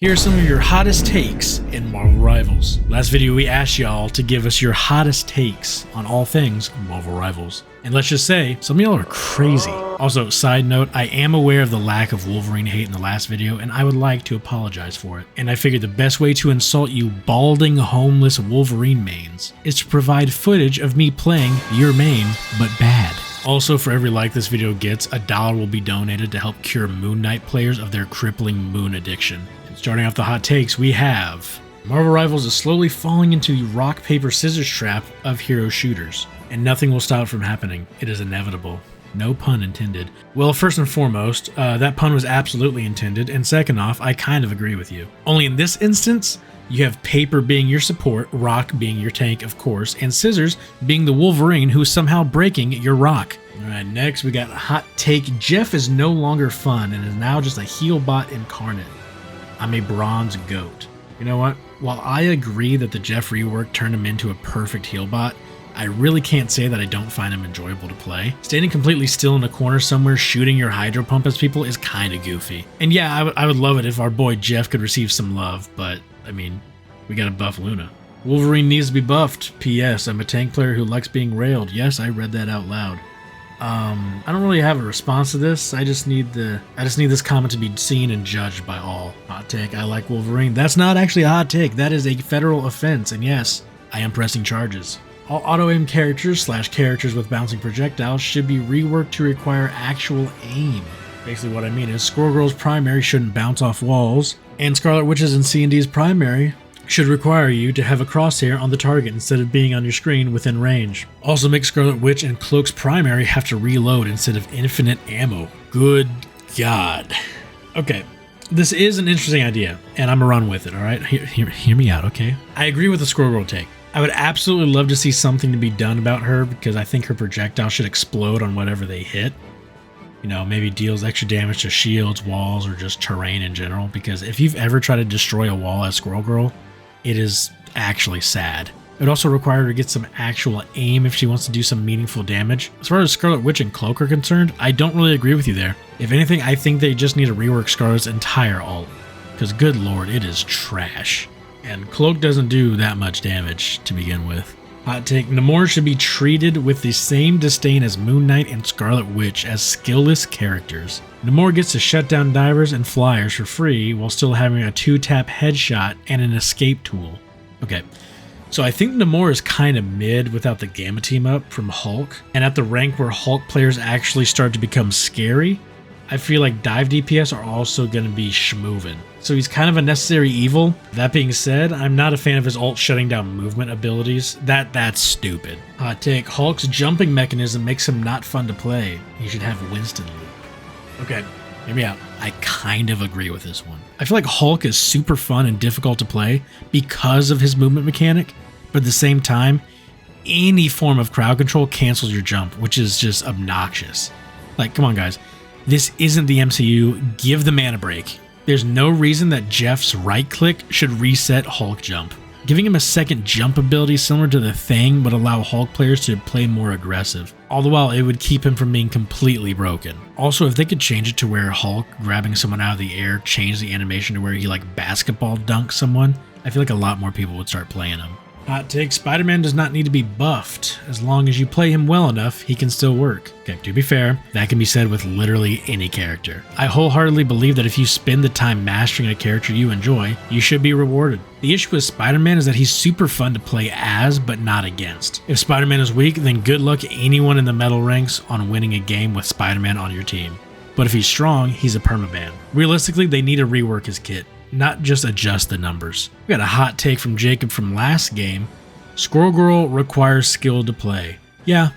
Here are some of your hottest takes in Marvel Rivals. Last video we asked y'all to give us your hottest takes on all things Marvel Rivals. And let's just say, some of y'all are crazy. Also, side note, I am aware of the lack of Wolverine hate in the last video, and I would like to apologize for it. And I figured the best way to insult you balding, homeless Wolverine mains is to provide footage of me playing your main, but bad. Also, for every like this video gets, $1 will be donated to help cure Moon Knight players of their crippling moon addiction. Starting off the hot takes, we have Marvel Rivals is slowly falling into the rock, paper, scissors trap of hero shooters, and nothing will stop it from happening. It is inevitable. No pun intended. Well, first and foremost, that pun was absolutely intended, and second off, I kind of agree with you. Only in this instance, you have paper being your support, rock being your tank, of course, and scissors being the Wolverine who is somehow breaking your rock. Alright, next we got a hot take. Jeff is no longer fun and is now just a heel bot incarnate. I'm a bronze goat. You know what? While I agree that the Jeff rework turned him into a perfect heel bot, I really can't say that I don't find him enjoyable to play. Standing completely still in a corner somewhere shooting your hydro pump at people is kinda goofy. And yeah, I would love it if our boy Jeff could receive some love, but I mean, we gotta buff Luna. Wolverine needs to be buffed. P.S. I'm a tank player who likes being railed. Yes, I read that out loud. I don't really have a response to this. I just need this comment to be seen and judged by all. Hot take, I like Wolverine. That's not actually a hot take. That is a federal offense, and yes, I am pressing charges. All auto-aim characters / characters with bouncing projectiles should be reworked to require actual aim. Basically what I mean is Squirrel Girl's primary shouldn't bounce off walls, and Scarlet Witch's and C&D's primary should require you to have a crosshair on the target instead of being on your screen within range. Also make Scarlet Witch and Cloak's primary have to reload instead of infinite ammo. Good God. Okay, this is an interesting idea, and I'm gonna run with it, alright? Hear me out, okay? I agree with the Squirrel Girl take. I would absolutely love to see something to be done about her because I think her projectile should explode on whatever they hit. You know, maybe deals extra damage to shields, walls, or just terrain in general, because if you've ever tried to destroy a wall as Squirrel Girl, it is actually sad. It would also require her to get some actual aim if she wants to do some meaningful damage. As far as Scarlet Witch and Cloak are concerned, I don't really agree with you there. If anything, I think they just need to rework Scarlet's entire ult, because good lord, it is trash. And Cloak doesn't do that much damage to begin with. Hot take, Namor should be treated with the same disdain as Moon Knight and Scarlet Witch as skillless characters. Namor gets to shut down divers and flyers for free while still having a 2-tap headshot and an escape tool. Okay, so I think Namor is kind of mid without the Gamma team up from Hulk, and at the rank where Hulk players actually start to become scary, I feel like dive DPS are also going to be schmoovin'. So he's kind of a necessary evil. That being said, I'm not a fan of his ult shutting down movement abilities. That's stupid. Hot take, Hulk's jumping mechanism makes him not fun to play. He should have Winston loop. Okay, hear me out. I kind of agree with this one. I feel like Hulk is super fun and difficult to play because of his movement mechanic, but at the same time, any form of crowd control cancels your jump, which is just obnoxious. Like, come on guys. This isn't the MCU, give the man a break. There's no reason that Jeff's right click should reset Hulk jump. Giving him a second jump ability similar to the Thing would allow Hulk players to play more aggressive. All the while, it would keep him from being completely broken. Also, if they could change it to where Hulk grabbing someone out of the air changed the animation to where he like basketball dunks someone, I feel like a lot more people would start playing him. Hot take, Spider-Man does not need to be buffed. As long as you play him well enough, he can still work. Okay, to be fair, that can be said with literally any character. I wholeheartedly believe that if you spend the time mastering a character you enjoy, you should be rewarded. The issue with Spider-Man is that he's super fun to play as, but not against. If Spider-Man is weak, then good luck anyone in the metal ranks on winning a game with Spider-Man on your team. But if he's strong, he's a permaban. Realistically, they need to rework his kit, not just adjust the numbers. We got a hot take from Jacob from last game. Squirrel Girl requires skill to play. Yeah,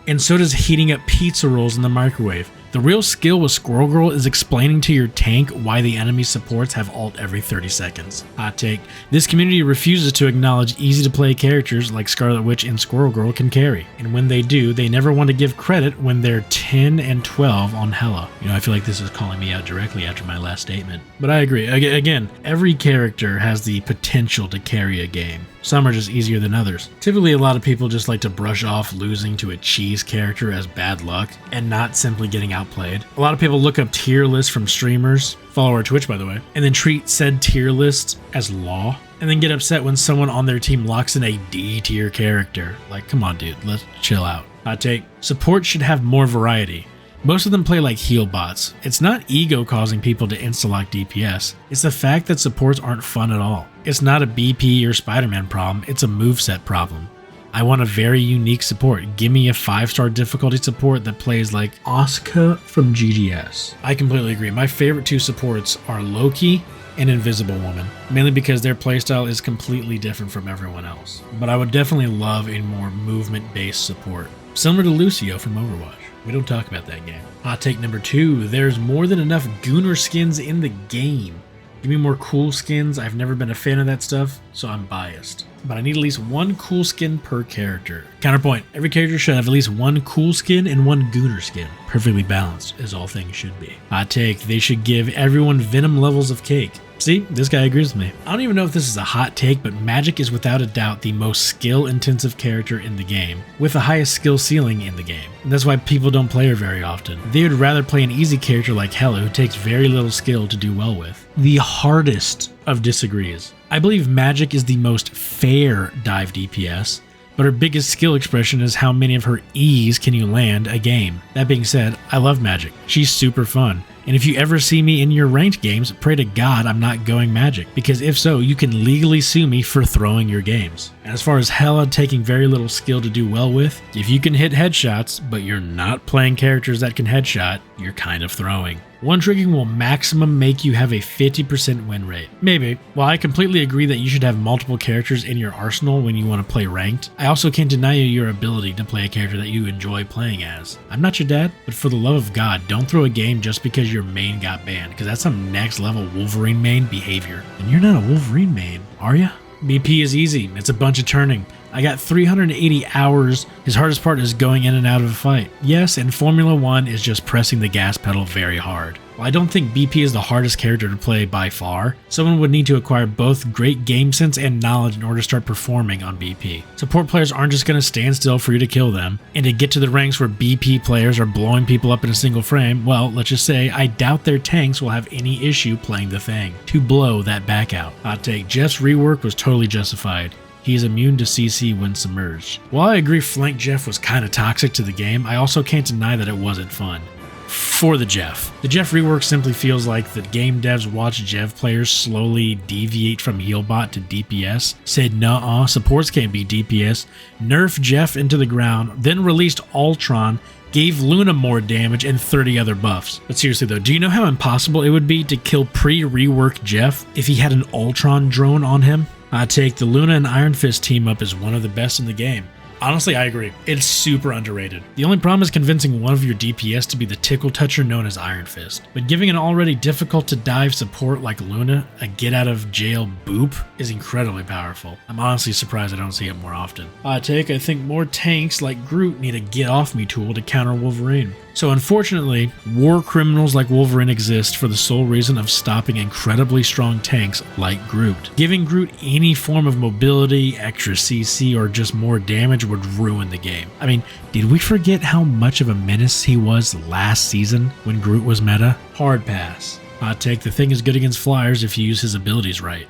and so does heating up pizza rolls in the microwave. The real skill with Squirrel Girl is explaining to your tank why the enemy supports have ult every 30 seconds. Hot take, this community refuses to acknowledge easy to play characters like Scarlet Witch and Squirrel Girl can carry. And when they do, they never want to give credit when they're 10 and 12 on Hela. You know, I feel like this is calling me out directly after my last statement. But I agree. Again, every character has the potential to carry a game. Some are just easier than others. Typically, a lot of people just like to brush off losing to a cheese character as bad luck and not simply getting outplayed. A lot of people look up tier lists from streamers, follow our Twitch by the way, and then treat said tier lists as law, and then get upset when someone on their team locks in a D tier character. Like, come on dude, let's chill out. Hot take, support should have more variety. Most of them play like heal bots. It's not ego causing people to insta-lock DPS, it's the fact that supports aren't fun at all. It's not a BP or Spider-Man problem, it's a moveset problem. I want a very unique support. Give me a 5-star difficulty support that plays like Asuka from GGS. I completely agree. My favorite 2 supports are Loki and Invisible Woman, mainly because their playstyle is completely different from everyone else. But I would definitely love a more movement-based support, similar to Lucio from Overwatch. We don't talk about that game. Hot take number 2, there's more than enough Gunnar skins in the game. Give me more cool skins. I've never been a fan of that stuff, so I'm biased. But I need at least 1 cool skin per character. Counterpoint, every character should have at least 1 cool skin and 1 Gunnar skin. Perfectly balanced, as all things should be. Hot take, they should give everyone Venom levels of cake. See, this guy agrees with me. I don't even know if this is a hot take, but Magic is without a doubt the most skill-intensive character in the game, with the highest skill ceiling in the game. And that's why people don't play her very often. They would rather play an easy character like Hela, who takes very little skill to do well with. The hardest of disagrees. I believe Magic is the most fair dive DPS, but her biggest skill expression is how many of her E's can you land a game. That being said, I love Magic. She's super fun. And if you ever see me in your ranked games, pray to God I'm not going Magic, because if so, you can legally sue me for throwing your games. And as far as Hela taking very little skill to do well with, if you can hit headshots, but you're not playing characters that can headshot, you're kind of throwing. One tricking will maximum make you have a 50% win rate. Maybe. While I completely agree that you should have multiple characters in your arsenal when you want to play ranked, I also can't deny you your ability to play a character that you enjoy playing as. I'm not your dad, but for the love of God, don't throw a game just because your main got banned, because that's some next level Wolverine main behavior. And you're not a Wolverine main, are ya? BP is easy, it's a bunch of turning. I got 380 hours. His hardest part is going in and out of a fight. Yes, and Formula 1 is just pressing the gas pedal very hard. While I don't think BP is the hardest character to play by far, someone would need to acquire both great game sense and knowledge in order to start performing on BP. Support players aren't just going to stand still for you to kill them, and to get to the ranks where BP players are blowing people up in a single frame, well, let's just say I doubt their tanks will have any issue playing the thing to blow that back out. Hot take, Jeff's rework was totally justified. He is immune to CC when submerged. While I agree Flank Jeff was kinda toxic to the game, I also can't deny that it wasn't fun. For the Jeff. The Jeff rework simply feels like the game devs watched Jeff players slowly deviate from Healbot to DPS, said nuh-uh, supports can't be DPS, nerfed Jeff into the ground, then released Ultron, gave Luna more damage and 30 other buffs. But seriously though, do you know how impossible it would be to kill pre-rework Jeff if he had an Ultron drone on him? I take the Luna and Iron Fist team up as one of the best in the game. Honestly, I agree. It's super underrated. The only problem is convincing one of your DPS to be the tickle toucher known as Iron Fist. But giving an already difficult to dive support like Luna a get out of jail boop is incredibly powerful. I'm honestly surprised I don't see it more often. I think more tanks like Groot need a get off me tool to counter Wolverine. So unfortunately, war criminals like Wolverine exist for the sole reason of stopping incredibly strong tanks like Groot. Giving Groot any form of mobility, extra CC, or just more damage would ruin the game. I mean, did we forget how much of a menace he was last season when Groot was meta? Hard pass. Hot take, the thing is good against flyers if you use his abilities right.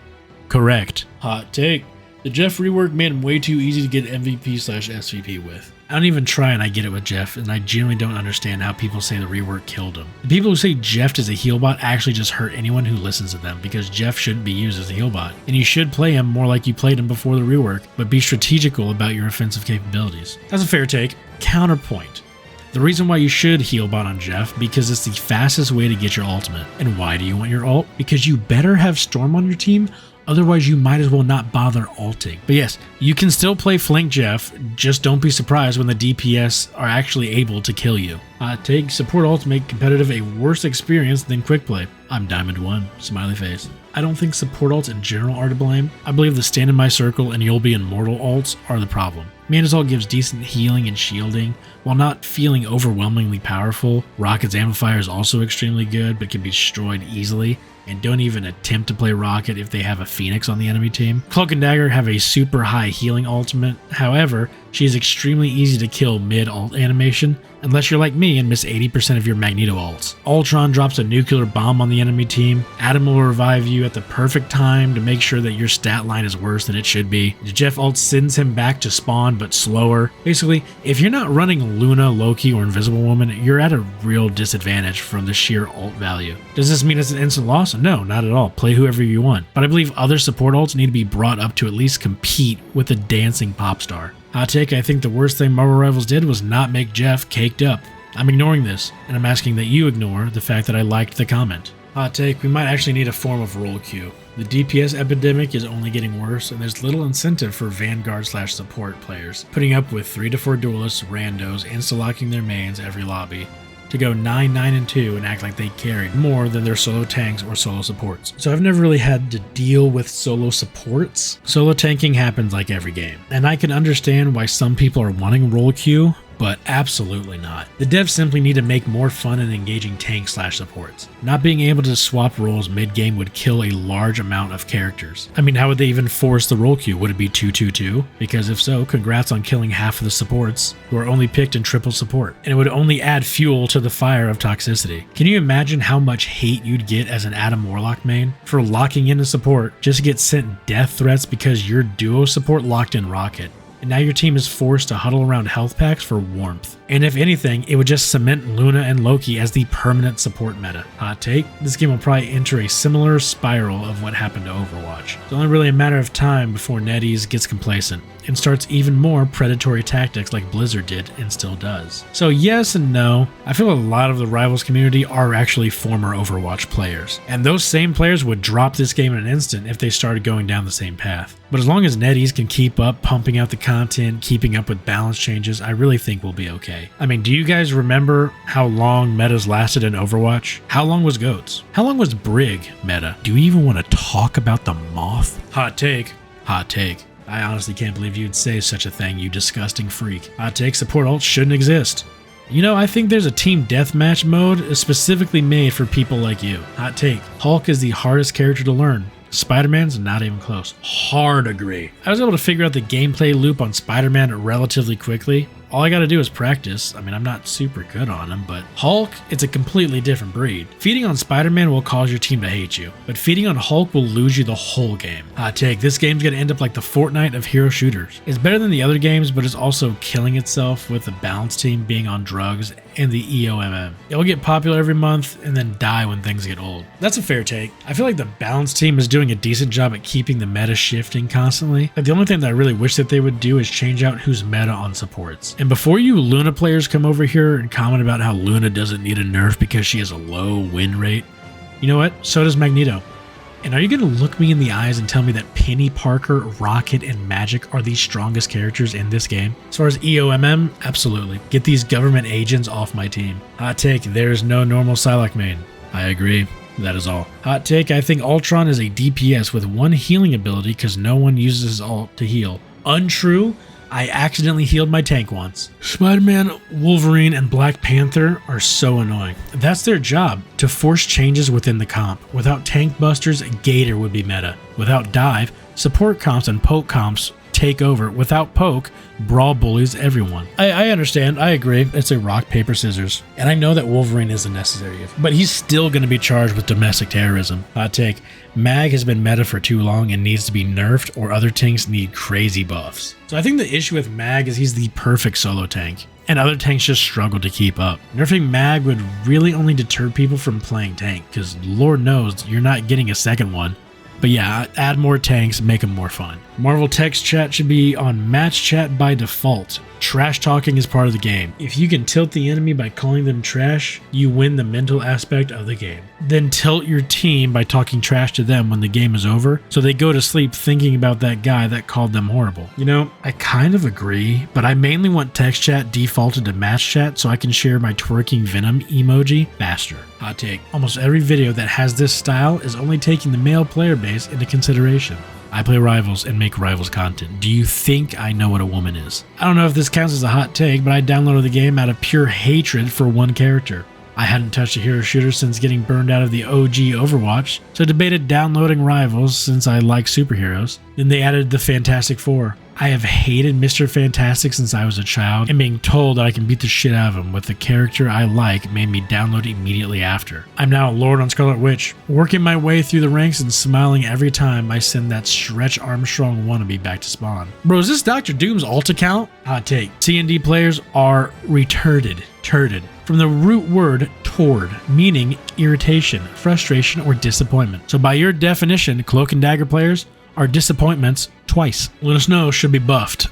Correct. Hot take. The Jeff rework made him way too easy to get MVP/SVP with. I don't even try and I get it with Jeff, and I genuinely don't understand how people say the rework killed him. The people who say Jeff is a healbot actually just hurt anyone who listens to them, because Jeff shouldn't be used as a healbot, and you should play him more like you played him before the rework, but be strategical about your offensive capabilities. That's a fair take. Counterpoint. The reason why you should healbot on Jeff, because it's the fastest way to get your ultimate. And why do you want your ult? Because you better have Storm on your team, otherwise you might as well not bother ulting. But yes, you can still play Flank Jeff, just don't be surprised when the DPS are actually able to kill you. Take support ults make competitive a worse experience than quick play. I'm Diamond 1, smiley face. I don't think support ults in general are to blame. I believe the stand in my circle and you'll be immortal ults are the problem. Mana Assault gives decent healing and shielding, while not feeling overwhelmingly powerful. Rocket's Amplifier is also extremely good, but can be destroyed easily, and don't even attempt to play Rocket if they have a Phoenix on the enemy team. Cloak and Dagger have a super high healing ultimate, however, she is extremely easy to kill mid-ult animation, unless you're like me and miss 80% of your Magneto ults. Ultron drops a nuclear bomb on the enemy team. Adam will revive you at the perfect time to make sure that your stat line is worse than it should be. Jeff ult sends him back to spawn, but slower. Basically, if you're not running Luna, Loki, or Invisible Woman, you're at a real disadvantage from the sheer ult value. Does this mean it's an instant loss? No, not at all. Play whoever you want. But I believe other support ults need to be brought up to at least compete with the dancing pop star. Hot take, I think the worst thing Marvel Rivals did was not make Jeff caked up. I'm ignoring this, and I'm asking that you ignore the fact that I liked the comment. Hot take, we might actually need a form of role queue. The DPS epidemic is only getting worse, and there's little incentive for Vanguard/support players, putting up with 3 to 4 duelists, randos, insta-locking their mains every lobby, to go 9, 9, and 2 and act like they carried more than their solo tanks or solo supports. So I've never really had to deal with solo supports. Solo tanking happens like every game, and I can understand why some people are wanting role queue, but absolutely not. The devs simply need to make more fun and engaging tank/supports. Not being able to swap roles mid-game would kill a large amount of characters. I mean, how would they even force the role queue? Would it be 2-2-2? Because if so, congrats on killing half of the supports who are only picked in triple support. And it would only add fuel to the fire of toxicity. Can you imagine how much hate you'd get as an Adam Warlock main for locking in a support just to get sent death threats because your duo support locked in Rocket? And now your team is forced to huddle around health packs for warmth. And if anything, it would just cement Luna and Loki as the permanent support meta. Hot take, this game will probably enter a similar spiral of what happened to Overwatch. It's only really a matter of time before NetEase gets complacent and starts even more predatory tactics like Blizzard did and still does. So yes and no. I feel a lot of the Rivals community are actually former Overwatch players, and those same players would drop this game in an instant if they started going down the same path. But as long as NetEase can keep up pumping out the content, keeping up with balance changes, I really think we'll be okay. I mean, do you guys remember how long metas lasted in Overwatch? How long was GOATS? How long was Brig meta? Do you even want to talk about the Moth? Hot take. Hot take. I honestly can't believe you'd say such a thing, you disgusting freak. Hot take, support ults shouldn't exist. You know, I think there's a team deathmatch mode specifically made for people like you. Hot take, Hulk is the hardest character to learn. Spider-Man's not even close. Hard agree. I was able to figure out the gameplay loop on Spider-Man relatively quickly. All I gotta do is practice. I mean, I'm not super good on him, but Hulk, it's a completely different breed. Feeding on Spider-Man will cause your team to hate you, but feeding on Hulk will lose you the whole game. Hot take, this game's gonna end up like the Fortnite of hero shooters. It's better than the other games, but it's also killing itself with the balance team being on drugs and the EOMM. It'll get popular every month and then die when things get old. That's a fair take. I feel like the balance team is doing a decent job at keeping the meta shifting constantly. Like, the only thing that I really wish that they would do is change out who's meta on supports. And before you Luna players come over here and comment about how Luna doesn't need a nerf because she has a low win rate, you know what? So does Magneto. And are you going to look me in the eyes and tell me that Penny Parker, Rocket, and Magic are the strongest characters in this game? As far as EOMM, absolutely. Get these government agents off my team. Hot take, there's no normal Psylocke main. I agree. That is all. Hot take, I think Ultron is a DPS with one healing ability because no one uses his ult to heal. Untrue. I accidentally healed my tank once. Spider-Man, Wolverine, and Black Panther are so annoying. That's their job, to force changes within the comp. Without tank busters, Gator would be meta. Without dive, support comps and poke comps take over. Without poke, brawl bullies everyone. I understand, I agree, it's a rock, paper, scissors. And I know that Wolverine isn't necessary, but he's still going to be charged with domestic terrorism. Hot take, Mag has been meta for too long and needs to be nerfed, or other tanks need crazy buffs. So I think the issue with Mag is he's the perfect solo tank, and other tanks just struggle to keep up. Nerfing Mag would really only deter people from playing tank, because Lord knows you're not getting a second one. But yeah, add more tanks, make them more fun. Marvel text chat should be on match chat by default. Trash talking is part of the game. If you can tilt the enemy by calling them trash, you win the mental aspect of the game. Then tilt your team by talking trash to them when the game is over, so they go to sleep thinking about that guy that called them horrible. You know, I kind of agree, but I mainly want text chat defaulted to match chat so I can share my twerking Venom emoji faster. Hot take, almost every video that has this style is only taking the male player base into consideration. I play Rivals and make Rivals content. Do you think I know what a woman is? I don't know if this counts as a hot take, but I downloaded the game out of pure hatred for one character. I hadn't touched a hero shooter since getting burned out of the OG Overwatch, so debated downloading Rivals since I like superheroes. Then they added the Fantastic Four. I have hated Mr. Fantastic since I was a child, and being told that I can beat the shit out of him with the character I like made me download immediately after. I'm now a Lord on Scarlet Witch, working my way through the ranks and smiling every time I send that Stretch Armstrong wannabe back to spawn. Bro, is this Dr. Doom's alt account? Hot take. C&D players are retarded. Turded. From the root word tord, meaning irritation, frustration, or disappointment. So by your definition, Cloak and Dagger players are disappointments twice. Let us know should be buffed.